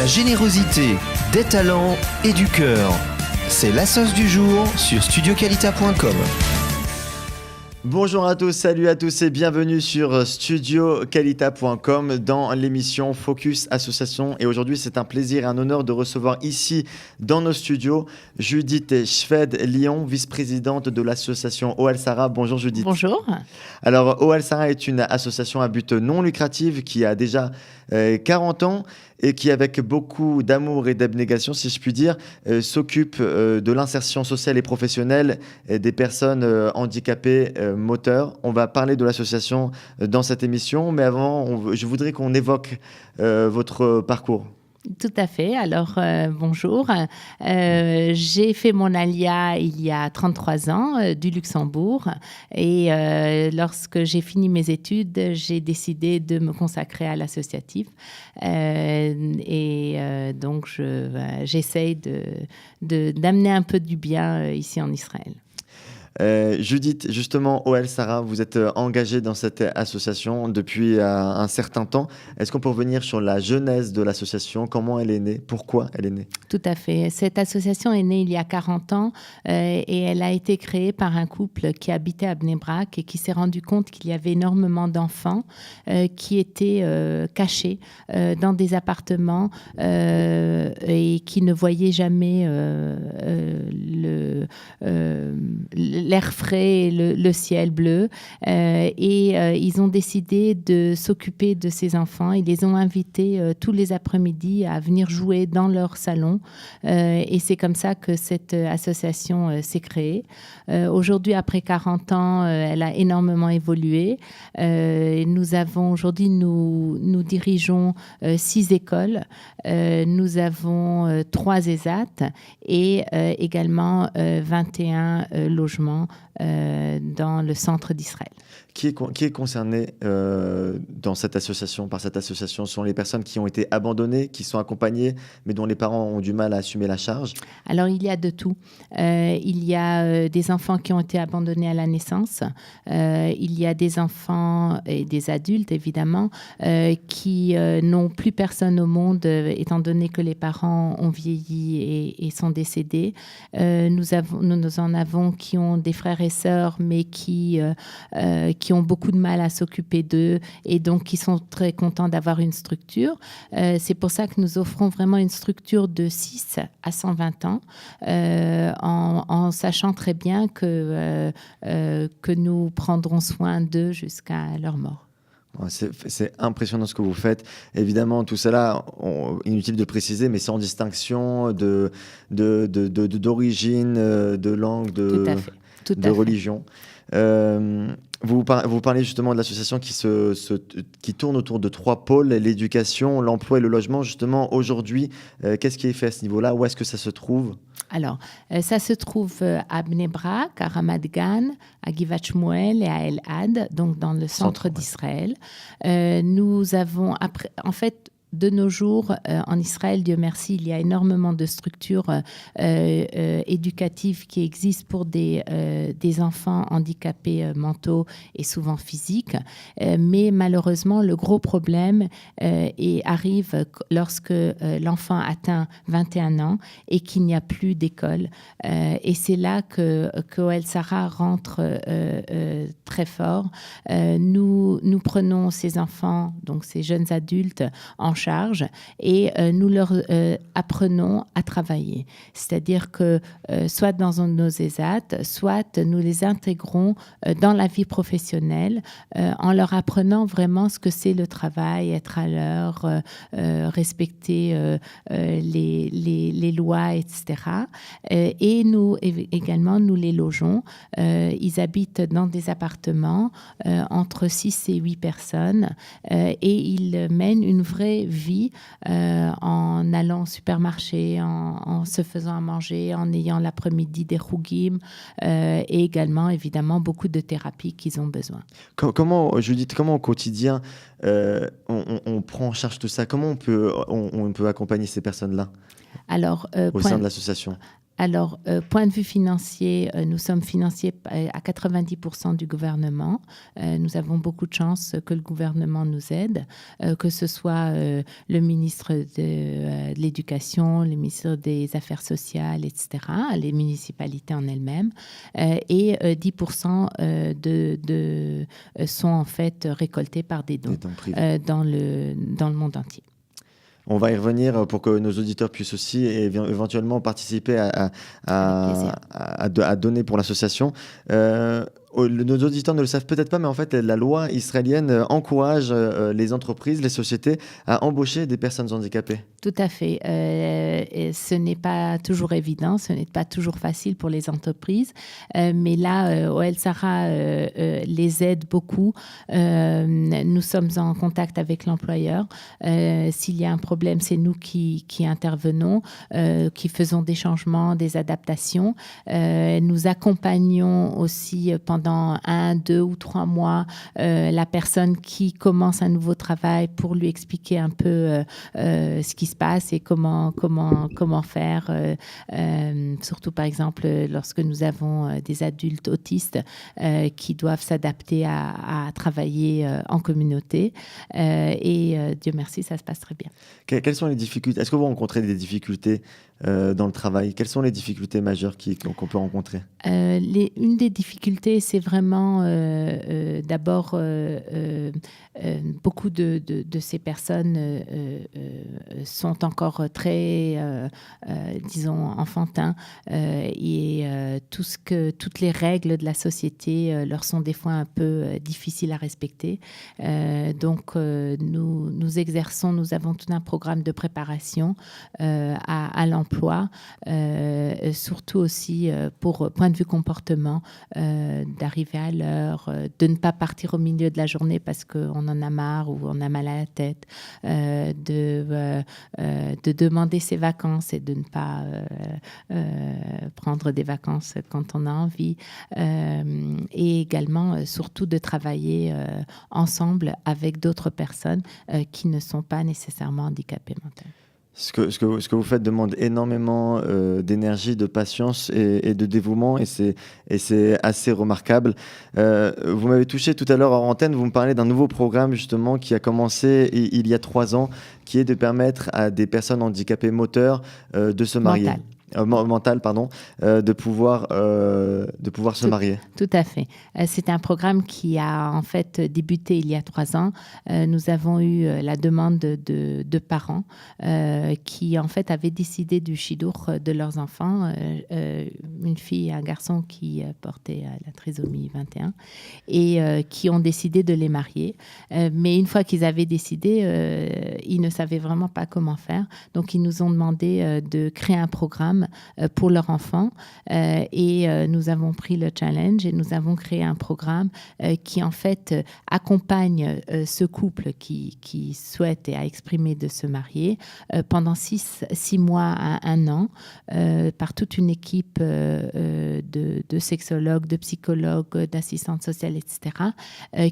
la générosité, des talents et du cœur. C'est la sauce du jour sur studioqualita.com. Bonjour à tous, salut à tous et bienvenue sur studioqualita.com dans l'émission Focus Association. Et aujourd'hui, c'est un plaisir et un honneur de recevoir ici dans nos studios Judith Schwed-Lyon, vice-présidente de l'association OL Sarah. Bonjour Judith. Bonjour. Alors OL Sarah est une association à but non lucratif qui a déjà 40 ans et qui, avec beaucoup d'amour et d'abnégation, si je puis dire, s'occupe de l'insertion sociale et professionnelle des personnes handicapées moteurs. On va parler de l'association dans cette émission, mais avant, je voudrais qu'on évoque votre parcours. Tout à fait. Alors, bonjour. J'ai fait mon ALIA il y a 33 ans du Luxembourg. Et lorsque j'ai fini mes études, j'ai décidé de me consacrer à l'associatif. Donc, j'essaye d'amener un peu du bien ici en Israël. Judith, justement, OL Sarah, vous êtes engagée dans cette association depuis un certain temps. Est-ce qu'on peut revenir sur la genèse de l'association? Comment elle est née? Pourquoi elle est née? Tout à fait. Cette association est née il y a 40 ans et elle a été créée par un couple qui habitait à Bnei Brak et qui s'est rendu compte qu'il y avait énormément d'enfants qui étaient cachés dans des appartements et qui ne voyaient jamais l'air frais, le ciel bleu. Ils ont décidé de s'occuper de ces enfants. Ils les ont invités tous les après-midi à venir jouer dans leur salon. Et c'est comme ça que cette association s'est créée. Aujourd'hui, après 40 ans, elle a énormément évolué. Aujourd'hui, nous dirigeons 6 écoles. Nous avons 3 ESAT et également 21 logements dans le centre d'Israël. Qui est concerné par cette association? Ce sont les personnes qui ont été abandonnées, qui sont accompagnées, mais dont les parents ont du mal à assumer la charge? Alors, il y a de tout. Il y a des enfants qui ont été abandonnés à la naissance. Il y a des enfants et des adultes, évidemment, qui n'ont plus personne au monde, étant donné que les parents ont vieilli et sont décédés. Nous en avons qui ont des frères et sœurs, mais qui ont beaucoup de mal à s'occuper d'eux et donc qui sont très contents d'avoir une structure. C'est pour ça que nous offrons vraiment une structure de 6 à 120 ans, en sachant très bien que nous prendrons soin d'eux jusqu'à leur mort. C'est impressionnant ce que vous faites. Évidemment, tout cela, inutile de préciser, mais sans distinction d'origine, de langue, de religion. Vous parlez justement de l'association qui tourne autour de 3 pôles, l'éducation, l'emploi et le logement. Justement, aujourd'hui, qu'est-ce qui est fait à ce niveau-là? Où est-ce que ça se trouve? Alors, ça se trouve à Bnei Brak, à Ramat Gan, à Givat Shmuel et à Elad, donc dans le centre d'Israël. Nous avons, en fait, de nos jours, en Israël, Dieu merci, il y a énormément de structures éducatives qui existent pour des enfants handicapés mentaux et souvent physiques. Mais malheureusement, le gros problème arrive lorsque l'enfant atteint 21 ans et qu'il n'y a plus d'école. Et c'est là que OL Sarah rentre très fort. Nous prenons ces enfants, donc ces jeunes adultes, en charge et nous leur apprenons à travailler. C'est-à-dire que soit dans nos ESAT, soit nous les intégrons dans la vie professionnelle en leur apprenant vraiment ce que c'est le travail, être à l'heure, respecter les lois, etc. Et nous également, nous les logeons. Ils habitent dans des appartements entre 6 et 8 personnes et ils mènent une vraie vie en allant au supermarché, en se faisant à manger, en ayant l'après-midi des chougim et également, évidemment, beaucoup de thérapies qu'ils ont besoin. Comment, Judith, comment au quotidien on prend en charge tout ça? Comment on peut accompagner ces personnes-là au sein de l'association? Alors, point de vue financier, nous sommes financés à 90% du gouvernement. Nous avons beaucoup de chance que le gouvernement nous aide, que ce soit le ministre de l'Éducation, le ministre des Affaires sociales, etc., les municipalités en elles-mêmes. Et 10% sont en fait récoltés par des dons dans le monde entier. On va y revenir pour que nos auditeurs puissent aussi éventuellement participer à donner pour l'association. Nos auditeurs ne le savent peut-être pas, mais en fait, la loi israélienne encourage les entreprises, les sociétés à embaucher des personnes handicapées. Tout à fait. Et ce n'est pas toujours évident, ce n'est pas toujours facile pour les entreprises, mais là, OL Sarah les aide beaucoup. Nous sommes en contact avec l'employeur. S'il y a un problème, c'est nous qui intervenons, qui faisons des changements, des adaptations. Nous accompagnons aussi pendant 1, 2 ou 3 mois la personne qui commence un nouveau travail pour lui expliquer un peu ce qui se passe et comment faire. Surtout, par exemple, lorsque nous avons des adultes autistes qui doivent s'adapter à travailler en communauté. Et Dieu merci, ça se passe très bien. Quelles sont les difficultés? Est-ce que vous rencontrez des difficultés dans le travail? Quelles sont les difficultés majeures qu'on peut rencontrer? Une des difficultés, c'est vraiment d'abord beaucoup de ces personnes sont encore très, disons, enfantins et toutes les règles de la société leur sont des fois un peu difficiles à respecter. Donc, nous exerçons, nous avons tout un programme de préparation à l'emploi, surtout aussi pour point de vue comportement, d'arriver à l'heure, de ne pas partir au milieu de la journée parce qu'on en a marre ou on a mal à la tête, de demander ses vacances et de ne pas prendre des vacances quand on a envie, et également surtout de travailler ensemble avec d'autres personnes qui ne sont pas nécessairement handicapées mentalement. Ce que vous faites demande énormément d'énergie, de patience et de dévouement, et c'est assez remarquable. Vous m'avez touché tout à l'heure en antenne, vous me parlez d'un nouveau programme justement qui a commencé il y a 3 ans, qui est de permettre à des personnes handicapées moteurs de se marier. Mental, pardon, de pouvoir se marier. Tout à fait. C'est un programme qui a en fait débuté il y a 3 ans. Nous avons eu la demande de parents qui en fait avaient décidé du chidour de leurs enfants, une fille et un garçon qui portaient la trisomie 21 et qui ont décidé de les marier. Mais une fois qu'ils avaient décidé, ils ne savaient vraiment pas comment faire. Donc ils nous ont demandé de créer un programme pour leurs enfants et nous avons pris le challenge et nous avons créé un programme qui en fait accompagne ce couple qui souhaite et a exprimé de se marier pendant 6 mois à 1 an par toute une équipe de sexologues, de psychologues, d'assistantes sociales, etc.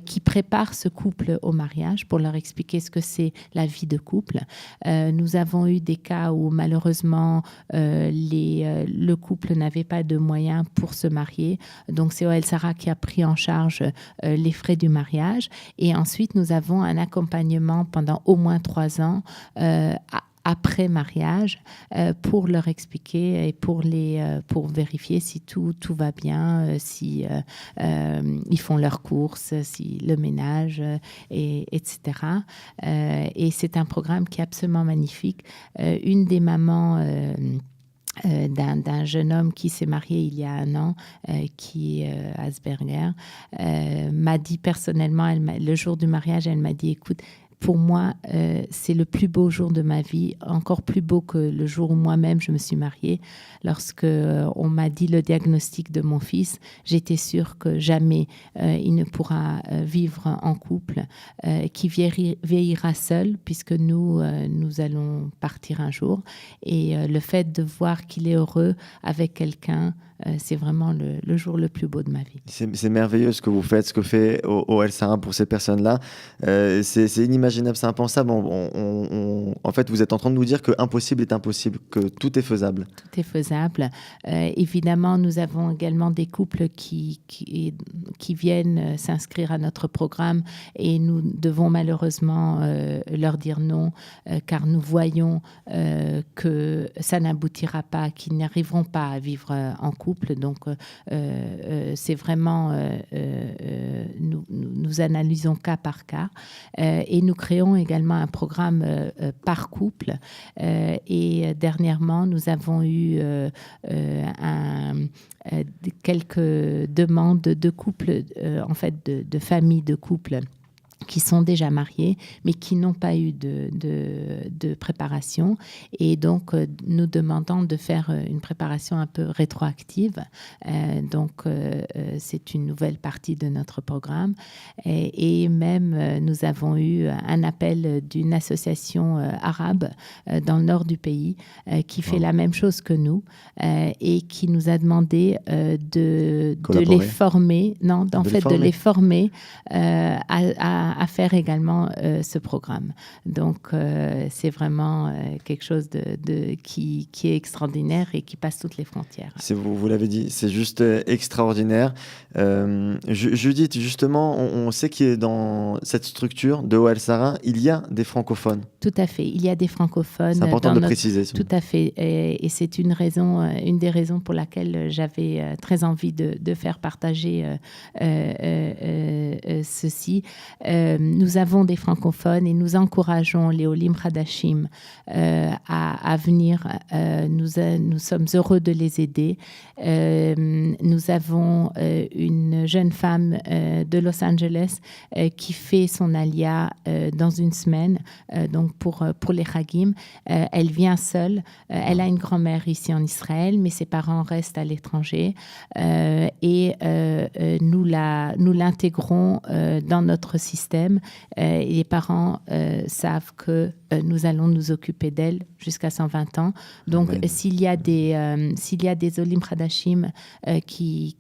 Qui prépare ce couple au mariage pour leur expliquer ce que c'est la vie de couple. Nous avons eu des cas où malheureusement le couple n'avait pas de moyens pour se marier. Donc, c'est OL Sarah qui a pris en charge les frais du mariage. Et ensuite, nous avons un accompagnement pendant au moins 3 ans après mariage pour leur expliquer et pour vérifier si tout va bien, si ils font leurs courses, si le ménage, etc. Et c'est un programme qui est absolument magnifique. Une des mamans d'un jeune homme qui s'est marié il y a 1 an, qui est Asperger, m'a dit personnellement, le jour du mariage, elle m'a dit, écoute, pour moi, c'est le plus beau jour de ma vie, encore plus beau que le jour où moi-même je me suis mariée. Lorsque on m'a dit le diagnostic de mon fils, j'étais sûre que jamais il ne pourra vivre en couple, qu'il vieillira seul, puisque nous allons partir un jour. Et le fait de voir qu'il est heureux avec quelqu'un, c'est vraiment le jour le plus beau de ma vie. C'est merveilleux ce que vous faites, ce que fait OL Sarah pour ces personnes-là. C'est inimaginable inimaginable, c'est impensable. En fait, vous êtes en train de nous dire que impossible est impossible, que tout est faisable. Tout est faisable. Évidemment, nous avons également des couples qui viennent s'inscrire à notre programme et nous devons malheureusement leur dire non, car nous voyons que ça n'aboutira pas, qu'ils n'arriveront pas à vivre en couple. Donc, c'est vraiment... nous analysons cas par cas et nous créons également un programme par couple. Et dernièrement, nous avons eu quelques demandes de couples, en fait de familles de couples qui sont déjà mariés, mais qui n'ont pas eu de préparation. Et donc, nous demandons de faire une préparation un peu rétroactive. C'est une nouvelle partie de notre programme. Et même, nous avons eu un appel d'une association arabe dans le nord du pays qui fait la même chose que nous et qui nous a demandé de les former, de les former à faire également ce programme. Donc, c'est vraiment quelque chose qui est extraordinaire et qui passe toutes les frontières. Vous l'avez dit, c'est juste extraordinaire. Judith, justement, on sait qu'il y a dans cette structure de OL Sarah, il y a des francophones. Tout à fait, il y a des francophones. C'est important de préciser. Tout à fait, et c'est une des raisons pour laquelle j'avais très envie de faire partager ceci. Nous avons des francophones et nous encourageons les Olim Hadashim à venir. Nous sommes heureux de les aider. Nous avons une jeune femme de Los Angeles qui fait son alia dans une semaine, donc pour les Chagim. Elle vient seule. Elle a une grand-mère ici en Israël, mais ses parents restent à l'étranger. Et nous l'intégrons dans notre système. Et les parents savent que nous allons nous occuper d'elle jusqu'à 120 ans. Donc, s'il y a des Olim Hadashim qui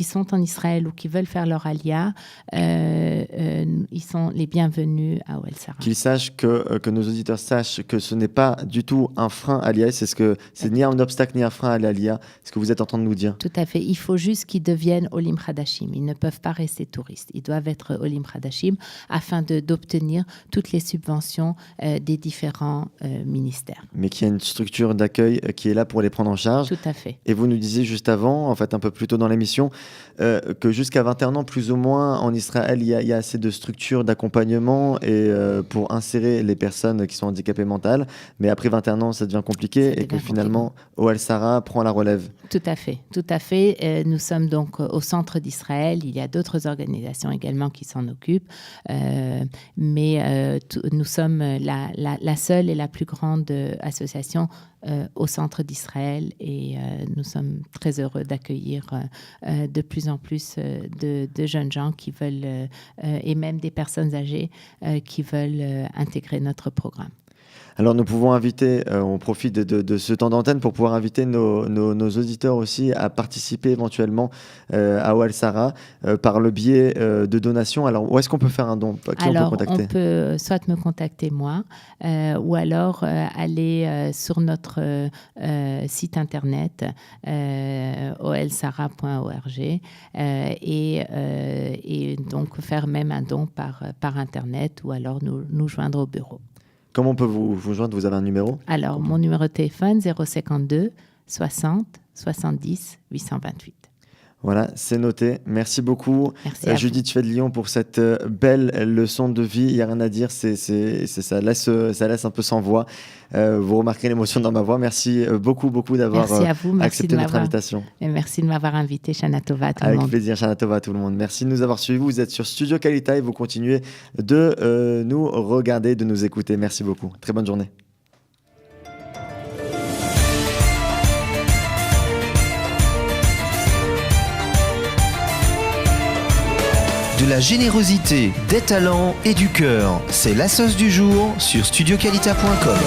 sont en Israël ou qui veulent faire leur alia, ils sont les bienvenus à OL Sarah. Qu'ils sachent que nos auditeurs sachent que ce n'est pas du tout un frein à l'IA, c'est ni un obstacle ni un frein à l'IA, ce que vous êtes en train de nous dire. Tout à fait. Il faut juste qu'ils deviennent Olim Hadashim. Ils ne peuvent pas rester touristes. Ils doivent être Olim Hadashim afin d'obtenir toutes les subventions des différents ministères. Mais qu'il y a une structure d'accueil qui est là pour les prendre en charge. Tout à fait. Et vous nous disiez juste avant, en fait un peu plus tôt dans l'émission, que jusqu'à 21 ans, plus ou moins, en Israël, il y a assez de structures d'accompagnement et pour insérer les personnes qui sont handicapées mentales. Mais après 21 ans, ça devient compliqué et que finalement, OL Sarah prend la relève. Tout à fait, tout à fait. Nous sommes donc au centre d'Israël. Il y a d'autres organisations également qui s'en occupent. Mais nous sommes la seule et la plus grande association au centre d'Israël et nous sommes très heureux d'accueillir de plus en plus de jeunes gens qui veulent, et même des personnes âgées qui veulent intégrer notre programme. Alors nous pouvons inviter, on profite de ce temps d'antenne pour pouvoir inviter nos auditeurs aussi à participer éventuellement à OL Sarah par le biais de donations. Alors où est-ce qu'on peut faire un don? Alors, on peut soit me contacter moi ou alors aller sur notre site internet olsarah.org et donc faire même un don par internet ou alors nous joindre au bureau. Comment on peut vous joindre? Vous avez un numéro? Alors, mon numéro de téléphone, 052 60 70 828. Voilà, c'est noté. Merci beaucoup, Judith Schwed-Lyon, pour cette belle leçon de vie. Il n'y a rien à dire, ça laisse un peu sans voix. Vous remarquerez l'émotion dans ma voix. Merci beaucoup d'avoir accepté notre invitation. Et merci de m'avoir invité, Shana Tova, à tout le monde. Avec plaisir, Shana Tova, à tout le monde. Merci de nous avoir suivis. Vous êtes sur Studio Kalita et vous continuez de nous regarder, de nous écouter. Merci beaucoup. Très bonne journée. De la générosité, des talents et du cœur, c'est la sauce du jour sur studiokalita.com.